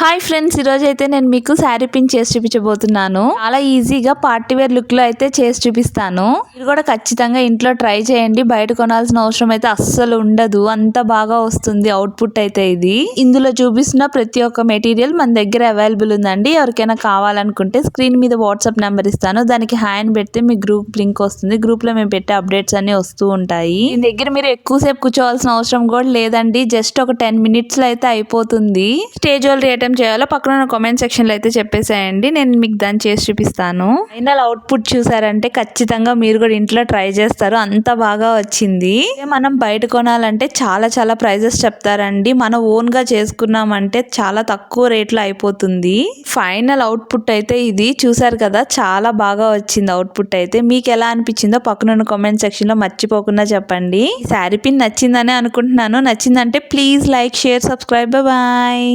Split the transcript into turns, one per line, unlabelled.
Hi friends, ఈరోజు అయితే నేను మీకు శారీ పిన్ చేసి చూపించబోతున్నాను. చాలా ఈజీగా పార్టీ వేర్ లుక్ లో అయితే చేసి చూపిస్తాను. మీరు కూడా ఖచ్చితంగా ఇంట్లో ట్రై చేయండి. బయట కొనాల్సిన అవసరం అయితే అస్సలు ఉండదు. అంత బాగా వస్తుంది అవుట్పుట్ అయితే. ఇది ఇందులో చూపిస్తున్న ప్రతి ఒక్క మెటీరియల్ మన దగ్గర అవైలబుల్ ఉందండి. ఎవరికైనా కావాలనుకుంటే స్క్రీన్ మీద వాట్సాప్ నెంబర్ ఇస్తాను. దానికి హ్యాండ్ పెడితే మీ గ్రూప్ లింక్ వస్తుంది. గ్రూప్ లో మేము పెట్టే అప్డేట్స్ అన్ని వస్తూ ఉంటాయి. దీని దగ్గర మీరు ఎక్కువసేపు కూర్చోవాల్సిన అవసరం కూడా లేదండి. జస్ట్ ఒక 10 minutes లో అయితే అయిపోతుంది. స్టేజ్ జ్యువెలరీ చేయాలో పక్కన కామెంట్ సెక్షన్ లో అయితే చెప్పేసేయండి. నేను మీకు దాన్ని చేసి చూపిస్తాను. ఫైనల్ అవుట్పుట్ చూసారంటే ఖచ్చితంగా మీరు కూడా ఇంట్లో ట్రై చేస్తారు. అంత బాగా వచ్చింది. మనం బయట కొనాలంటే చాలా చాలా ప్రైజెస్ చెప్తారండి. మనం ఓన్ గా చేసుకున్నామంటే చాలా తక్కువ రేట్లో అయిపోతుంది. ఫైనల్ అవుట్పుట్ అయితే ఇది చూసారు కదా, చాలా బాగా వచ్చింది అవుట్పుట్ అయితే. మీకు ఎలా అనిపించిందో పక్కన కామెంట్ సెక్షన్ లో మర్చిపోకుండా చెప్పండి. ఈ శారీ పిన్ నచ్చిందనే అనుకుంటున్నాను. నచ్చిందంటే please like, share, subscribe. Bye.